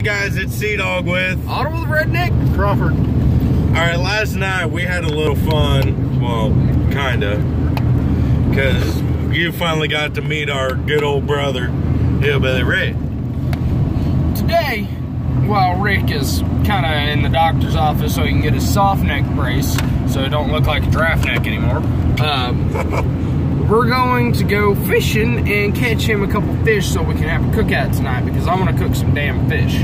Guys, it's Sea Dog with Ottawa the Redneck, Crawford. Alright, last night we had a little fun. Well, kinda. Because you finally got to meet our good old brother, Hillbilly Rick. Today, while Rick is kind of in the doctor's office so he can get his soft neck brace so it don't look like a giraffe neck anymore, we're going to go fishing and catch him a couple fish so we can have a cookout tonight, because I'm going to cook some damn fish.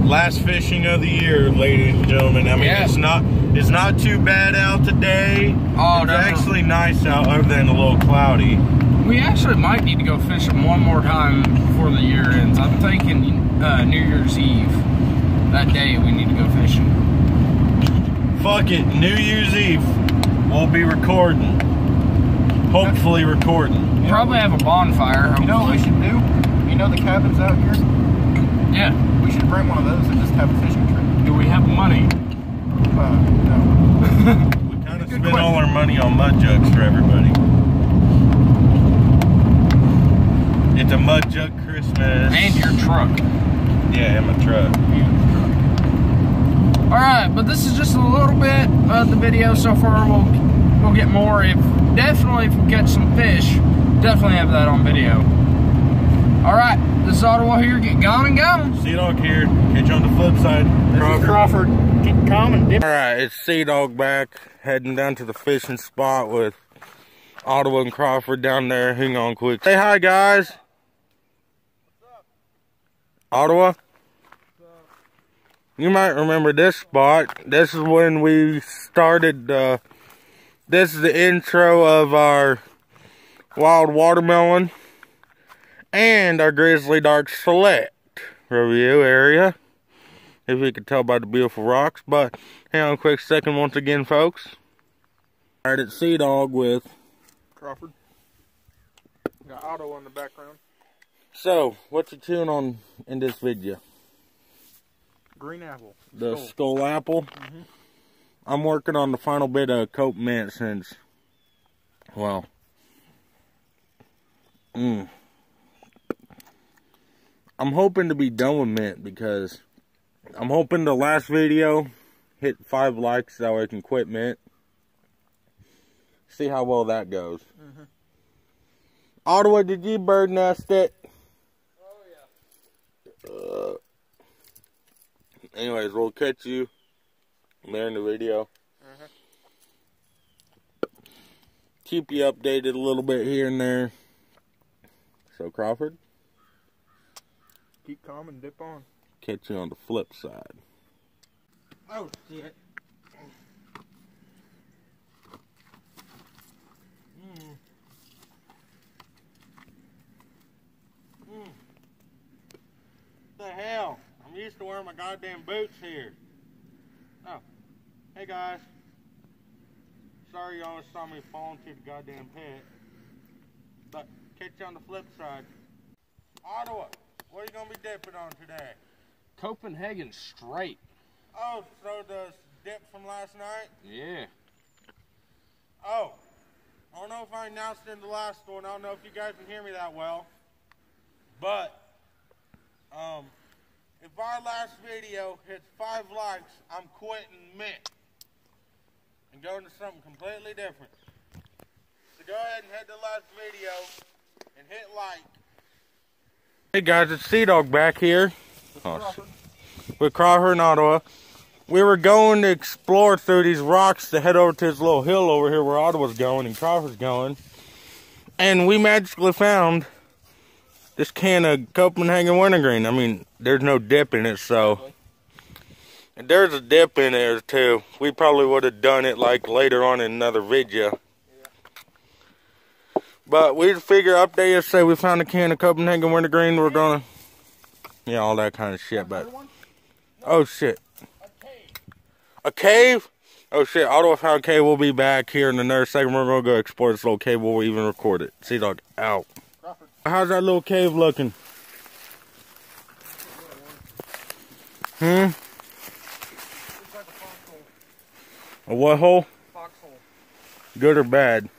Last fishing of the year, ladies and gentlemen. I mean, yeah. it's not too bad out today. Oh, it's no. actually nice out, other than a little cloudy. We actually might need to go fishing one more time before the year ends. I'm thinking New Year's Eve. That day we need to go fishing. Fuck it, New Year's Eve, we'll be recording. Hopefully recording. Probably have a bonfire. You know what we should do? You know the cabins out here? Yeah. We should rent one of those and just have a fishing trip. Do we have money? No. We kind of spent all our money on mud jugs for everybody. It's a mud jug Christmas. And your truck. Yeah, and my truck. Alright, but this is just a little bit of the video so far. We'll get more. If we catch some fish, definitely have that on video. Alright, this is Ottawa here. Get gone and gone. Sea Dog here. Catch you on the flip side. This is Crawford. Keep calm and dip. Alright, it's Sea Dog back. Heading down to the fishing spot with Ottawa and Crawford down there. Hang on quick. Say hi, guys. Ottawa? You might remember this spot. This is when we started, this is the intro of our wild watermelon and our Grizzly Dark Select review area. If you can tell by the beautiful rocks. But hang on a quick second once again, folks. Alright, it's Sea Dog with Crawford. Got Ottawa in the background. So, what you chewing on in this video? Green apple. The skull apple. Mm-hmm. I'm working on the final bit of Cope Mint since, well, I'm hoping to be done with mint because I'm hoping the last video hit 5 likes so I can quit mint. See how well that goes. Mm-hmm. Ottawa, did you bird nest it? Anyways, we'll catch you there in the video. Keep you updated a little bit here and there. So, Crawford? Keep calm and dip on. Catch you on the flip side. Oh, shit. What the hell? I'm used to wearing my goddamn boots here. Oh, hey guys. Sorry y'all saw me fall into the goddamn pit. But catch you on the flip side. Ottawa, what are you gonna be dipping on today? Copenhagen straight. Oh, so the dip from last night? Yeah. Oh, I don't know if I announced it in the last one. I don't know if you guys can hear me that well. But, if our last video hits 5 likes, I'm quitting mint and going to something completely different. So go ahead and head to the last video and hit like. Hey guys, it's Sea Dog back here with Crawford and Ottawa. We were going to explore through these rocks to head over to this little hill over here where Ottawa's going and Crawford's going. And we magically found this can of Copenhagen wintergreen. I mean, there's no dip in it, so. And there's a dip in there too. We probably would have done it like later on in another video. But we figure update you, say we found a can of Copenhagen wintergreen. We're gonna, yeah, all that kind of shit. But oh shit, a cave? Oh shit, Ottawa found a cave. We'll be back here in another second. We're gonna go explore this little cave. We'll even record it. Sea Dog out. How's that little cave looking? A what hole? Foxhole. Good or bad?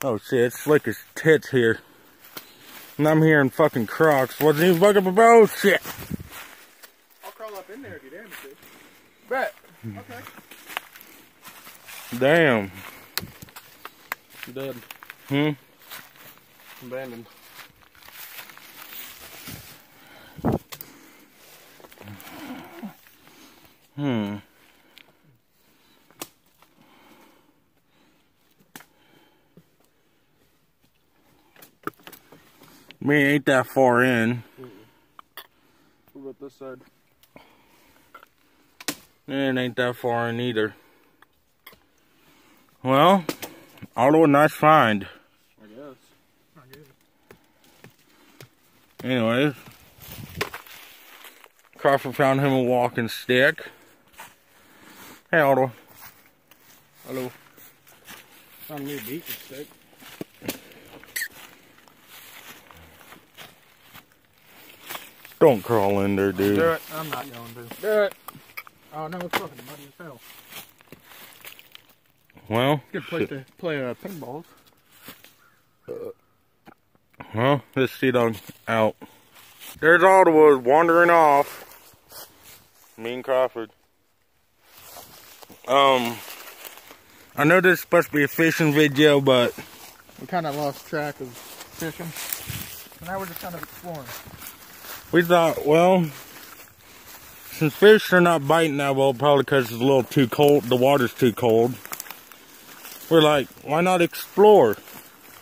Oh shit, it's slick as tits here. And I'm hearing fucking Crocs. Wasn't even fucking for bullshit. I'll crawl up in there if you damn it. Bet. Okay. Damn. Dead. Abandoned. Me ain't that far in. What about this side? It ain't that far in either. Well, although a nice find. I guess. Not good. Anyways, Crawford found him a walking stick. Hey, Otto. Hello. Found me a beating stick. Don't crawl in there, dude. Do it. I'm not going to. Do it. Oh no, it's fucking muddy as hell. Well, Good place to play pinballs. Well, this sea dog out. There's Ottawa wandering off. Me and Crawford. I know this is supposed to be a fishing video, but We kind of lost track of fishing. So now we're just kind of exploring. we thought, well, since fish are not biting that well, probably because it's a little too cold, the water's too cold, we're like, why not explore?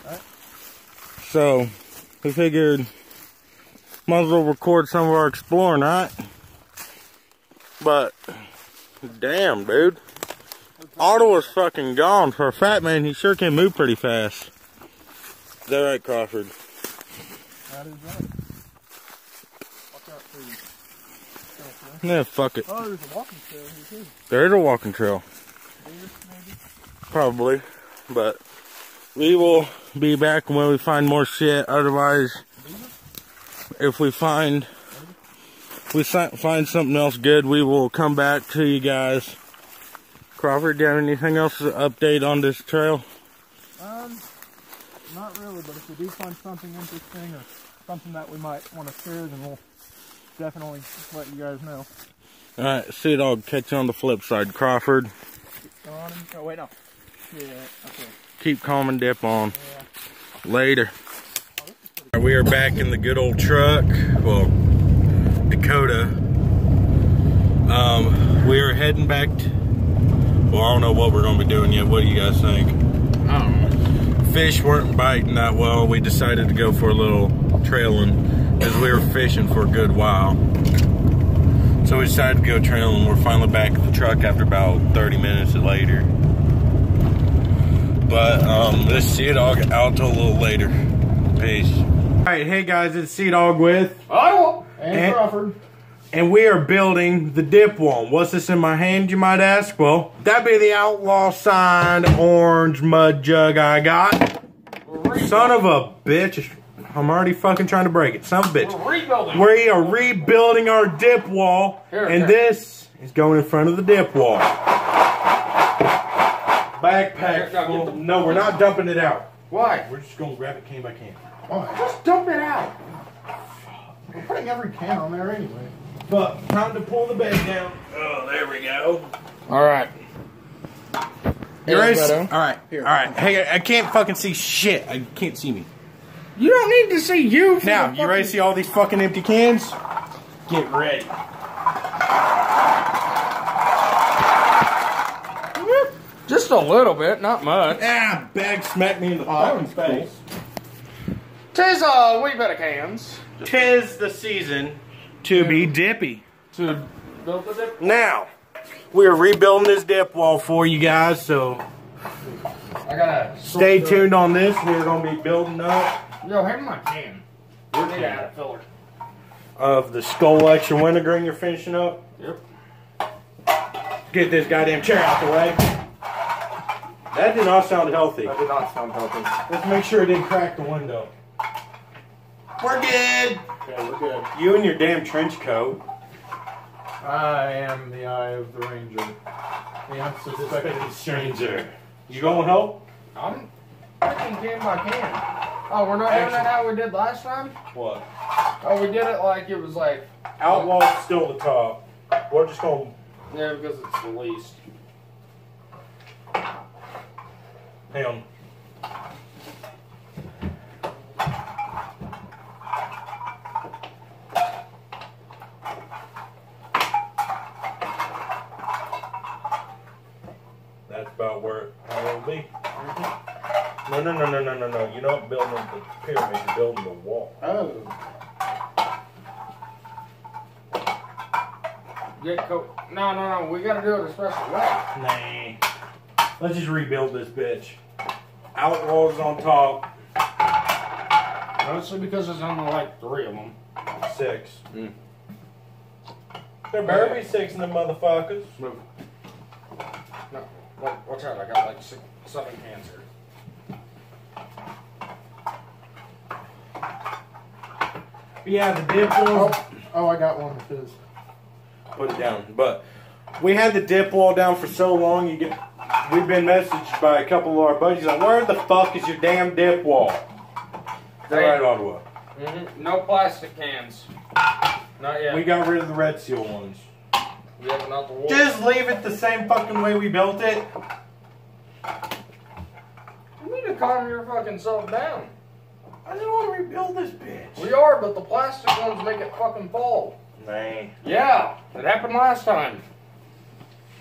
Right. So, we figured, might as well record some of our exploring, right? But, damn, dude. Ottawa's fucking gone. For a fat man, he sure can move pretty fast. Is that right, Crawford? That is right. Watch out for you. Yeah, fuck it. Oh, there's a walking trail here too. There is a walking trail. Deer, maybe? Probably. But we will be back when we find more shit. Otherwise, if we find something else good, we will come back to you guys. Crawford, do you have anything else to update on this trail? Not really, but if we do find something interesting or something that we might want to share, then we'll definitely let you guys know. Alright, see you all. Catch you on the flip side, Crawford. On. Oh, wait, no. Yeah, okay. Keep calm and dip on. Yeah. Later. We are back in the good old truck. Well, Dakota. We are heading back to, well, I don't know what we're going to be doing yet. What do you guys think? I don't know. Fish weren't biting that well. We decided to go for a little trailing as we were fishing for a good while. So we decided to go trailing. We're finally back at the truck after about 30 minutes later. But let's see it all out till a little later. Peace. Alright, hey guys, it's Sea Dog with Ottawa and Crawford. And we are building the dip one. What's this in my hand, you might ask? Well, that'd be the outlaw signed orange mud jug I got. Son of a bitch. I'm already fucking trying to break it. Son of a bitch. We're rebuilding. We are rebuilding our dip wall. And this is going in front of the dip wall. Backpack full. No, we're not dumping it out. Why? We're just going to grab it can by can. Why? Just dump it out. We're putting every can on there anyway. But time to pull the bed down. Oh, there we go. All right. You ready? Beto. All right. Here. All right. Hey, I can't fucking see shit. I can't see me. You don't need to see you. Now, you ready to see all these fucking empty cans? Get ready. Just a little bit, not much. Ah, bag smacked me in the fucking face. Tis a wee bit of cans. 'Tis the season to be dippy. To build the dip. Now, we are rebuilding this dip wall for you guys, so I gotta stay tuned on this. We're gonna be building up Yo, here's my can. You need to add a filler. of the Skull Extra Wintergreen you're finishing up. Yep. Get this goddamn chair out the way. That did not sound healthy. That did not sound healthy. Let's make sure it didn't crack the window. We're good. Okay, we're good. You and your damn trench coat. I am the eye of the ranger. The unsuspecting stranger. You gonna help? I'm picking can by can. Oh, we're not doing that how we did last time? What? Oh, we did it like it was like... Outlaw's still the top. We're just going to... Yeah, because it's the least. Hang on. That's about where it'll be. No. You're not building the pyramid, you're building the wall. Oh. No. We gotta do it a special way. Nah. Let's just rebuild this bitch. Outlaw's on top. Mostly because there's only like 3 of them. 6. There better be 6 in them motherfuckers. Move. No, watch out, I got like 7 cans here. Yeah, the dip wall. Oh, I got one of his. Put it down. But we had the dip wall down for so long. We've been messaged by a couple of our buddies like, where the fuck is your damn dip wall? Right, Ottawa. No plastic cans. Not yet. We got rid of the red seal ones. Yeah, but not the wall. Just leave it the same fucking way we built it. You need to calm your fucking self down. I just want to rebuild this bitch. We are, but the plastic ones make it fucking fall. Nah. Yeah, it happened last time.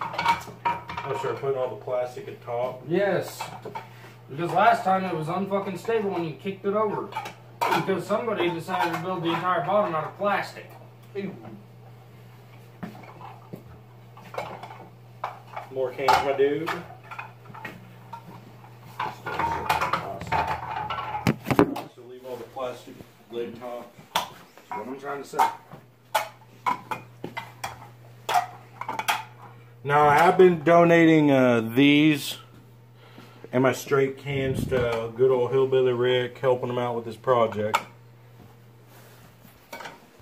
I'll start putting all the plastic at top. Yes. Because last time it was unfucking stable when you kicked it over. Because somebody decided to build the entire bottom out of plastic. Ew. More cans, my dude. So leave all the plastic laid top. That's what I'm trying to say. Now, I've been donating these and my straight cans to good old Hillbilly Rick, helping him out with this project.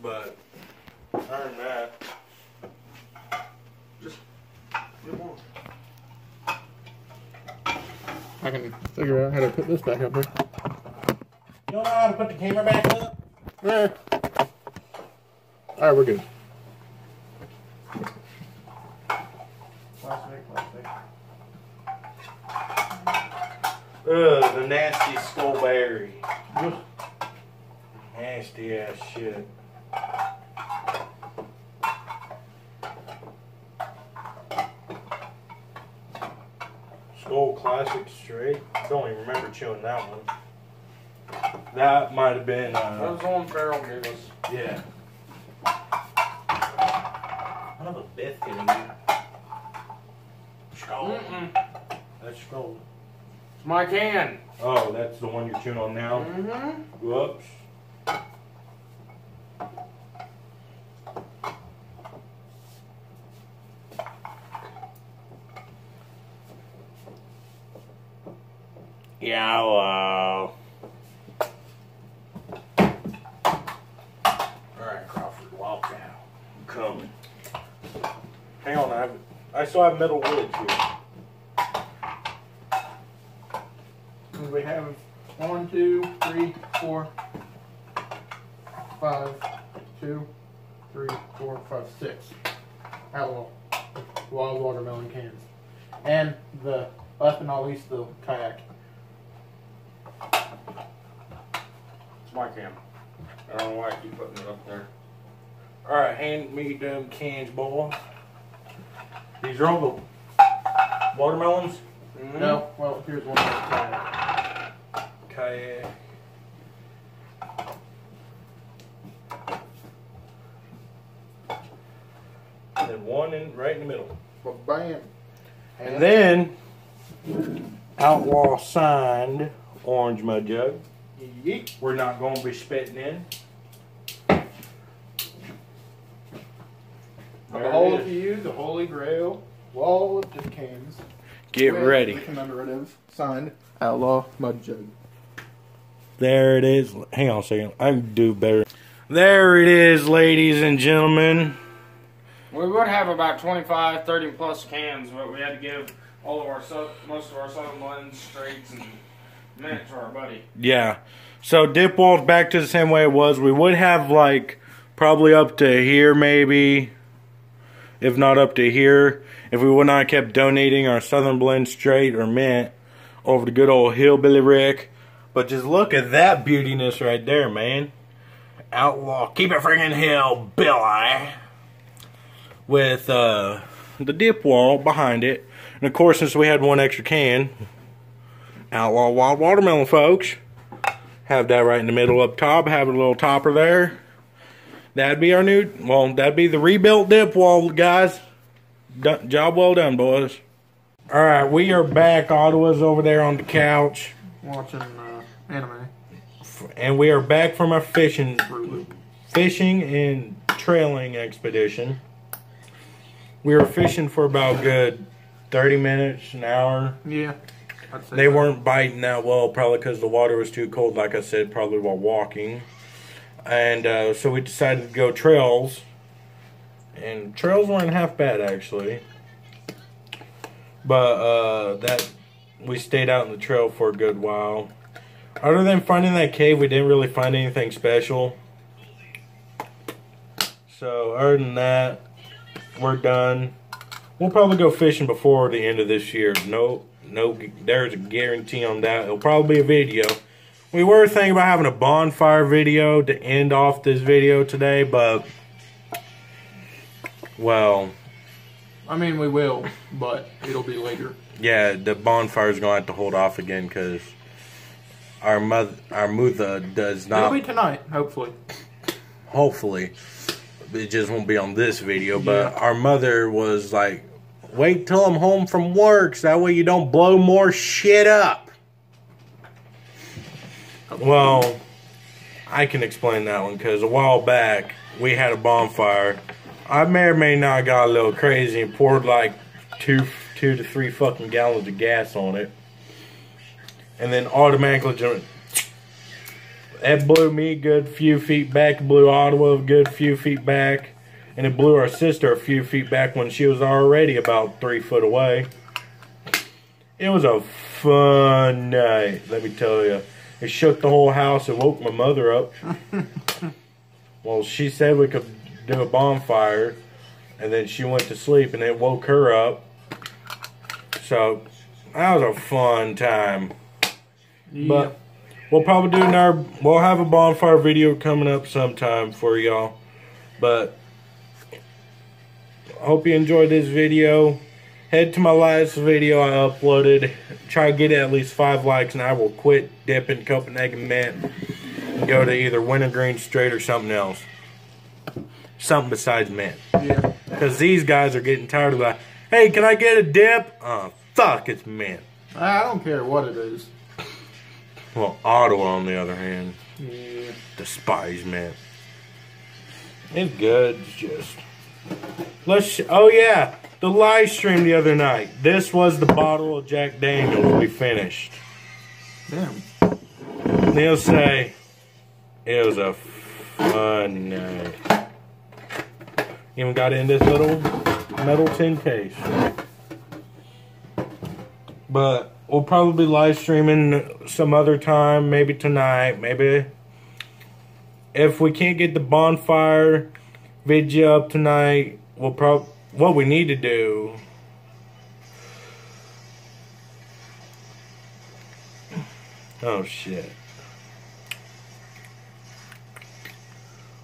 But, other than that, just get more. I can figure out how to put this back up here. You don't know how to put the camera back up? Yeah. Alright, we're good. Ugh, the nasty skullberry. Nasty ass shit. Skull Classic Straight. Don't even remember chewing that one. That might have been. That was the one Farrell gave us. Yeah. I have a biscuit in here. Skull. That's skull. It's my can. Oh, that's the one you're chewing on now? Whoops. Yeah, wow. Alright, Crawford, walk down. I'm coming. Hang on, I still have metal wood here. We have 1, 2, 3, 4, 5, 2, 3, 4, 5, 6 Outlaw wild watermelon cans. And the last but not least, the kayak. It's my can. I don't know why I keep putting it up there. Alright, hand me them cans, boy. These are all the watermelons? No, well, here's one more kayak. Kayak. And then one right in the middle. Well, bam. And then, Outlaw signed orange mud jug. Yeet. We're not going to be spitting in. Behold to you the Holy Grail wall of tin cans. Get with ready. The commemorative signed Outlaw Mud Jug. There it is. Hang on a second. I can do better. There it is, ladies and gentlemen. We would have about 25, 30 plus cans, but we had to give all of our most of our Southern blends, straights, and mint to our buddy. Yeah. So dip wall's back to the same way it was. We would have like probably up to here maybe, if not up to here, if we would not have kept donating our Southern Blend Straight or Mint over to good old Hillbilly Rick. But just look at that beautiness right there, man. Outlaw, keep it friggin' hillbilly. With the dip wall behind it. And of course, since we had one extra can, Outlaw Wild Watermelon, folks. Have that right in the middle up top. Have a little topper there. That'd be our new, well, that'd be the rebuilt dip wall, guys. Job well done, boys. Alright, we are back. Ottawa's over there on the couch. Watching anime. And we are back from our fishing and trailing expedition. We were fishing for about good 30 minutes, an hour. Yeah. I'd say They so. weren't biting that well, probably because the water was too cold, like I said, probably while walking. And so we decided to go trails. And trails weren't half bad, actually. But we stayed out in the trail for a good while. Other than finding that cave, we didn't really find anything special. So other than that, we're done. We'll probably go fishing before the end of this year. No, there's a guarantee on that. It'll probably be a video. We were thinking about having a bonfire video to end off this video today, but, well, I mean, we will, but it'll be later. yeah, the bonfire's gonna have to hold off again because our mother does not. It'll be tonight, hopefully. Hopefully, it just won't be on this video. But Yeah. our mother was like, "Wait till I'm home from work, so that way you don't blow more shit up." Well, I can explain that one because a while back we had a bonfire. I may or may not got a little crazy and poured like two to three fucking gallons of gas on it, and then automatically jumped. That blew me a good few feet back. It blew Ottawa a good few feet back, and it blew our sister a few feet back when she was already about 3 foot away. It was a fun night, let me tell you. It shook the whole house. It woke my mother up. Well, she said we could do a bonfire, and then she went to sleep, and it woke her up. So that was a fun time. Yeah. But we'll probably do we'll have a bonfire video coming up sometime for y'all. But I hope you enjoyed this video. Head to my last video I uploaded. Try to get at least 5 likes and I will quit dipping Copenhagen Mint and go to either Wintergreen Straight or something else. Something besides mint. Yeah. Because these guys are getting tired of that. Hey, can I get a dip? Oh, fuck, it's mint. I don't care what it is. Well, Ottawa, on the other hand, Yeah. despise mint. It's good. It's just oh yeah, the live stream the other night. This was the bottle of Jack Daniels we finished. Damn. They'll say it was a fun night. Even got in this little metal tin case. But we'll probably be live streaming some other time, maybe tonight, maybe. If we can't get the bonfire video up tonight, we'll what we need to do. Oh shit.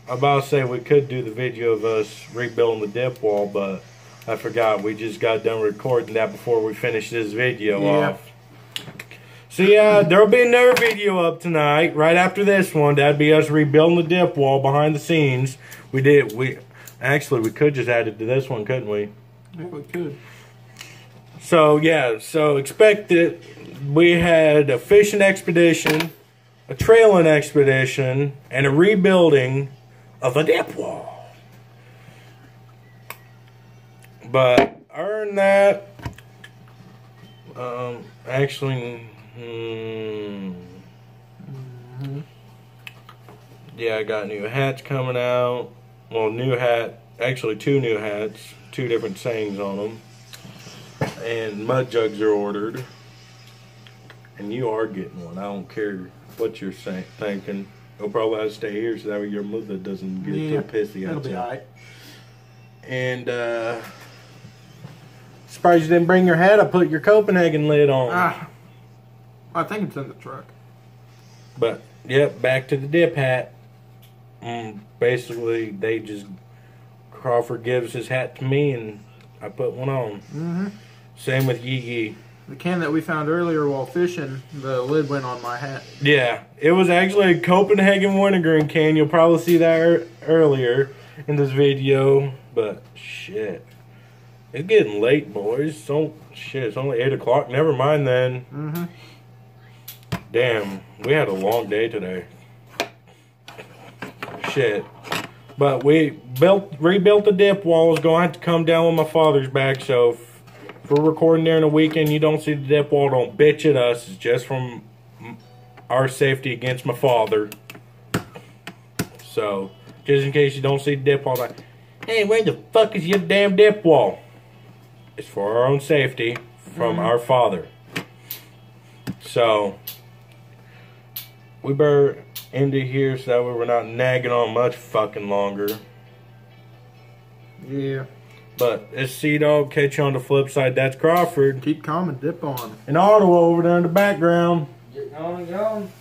I'm about to say we could do the video of us rebuilding the dip wall, but I forgot. We just got done recording that before we finished this video off. So yeah, there'll be another video up tonight, right after this one. That'd be us rebuilding the dip wall behind the scenes. We actually we could just add it to this one, couldn't we? Yeah, we could. So yeah, so expect it. We had a fishing expedition, a trailing expedition, and a rebuilding of a dip wall. But other than that, actually, yeah, I got new hats coming out. Well, new hat, actually 2 new hats, 2 different sayings on them. And mud jugs are ordered. And you are getting one. I don't care what you're thinking. He'll probably have to stay here so that way your mother doesn't get too pissy It'll at be you. alright. And surprised you didn't bring your hat. I put your Copenhagen lid on. I think it's in the truck. But yep, back to the dip hat. Basically, Crawford gives his hat to me, and I put one on. Mm-hmm. Same with Yee Yee. The can that we found earlier while fishing, the lid went on my hat. Yeah, it was actually a Copenhagen wintergreen can. You'll probably see that earlier in this video. But shit, it's getting late, boys. It's only 8 o'clock. Never mind then. Mm-hmm. Damn, we had a long day today. Shit. But we rebuilt the dip wall. It's going to have to come down with my father's back. So if we're recording during the weekend, you don't see the dip wall, don't bitch at us. It's just from our safety against my father. So just in case you don't see the dip wall, like, hey, where the fuck is your damn dip wall? It's for our own safety from our father. So we better end it here so that way we're not nagging on much fucking longer. Yeah. But it's Sea-Dog. Catch you on the flip side. That's Crawford. Keep calm and dip on. And Ottawa over there in the background. Get going and going.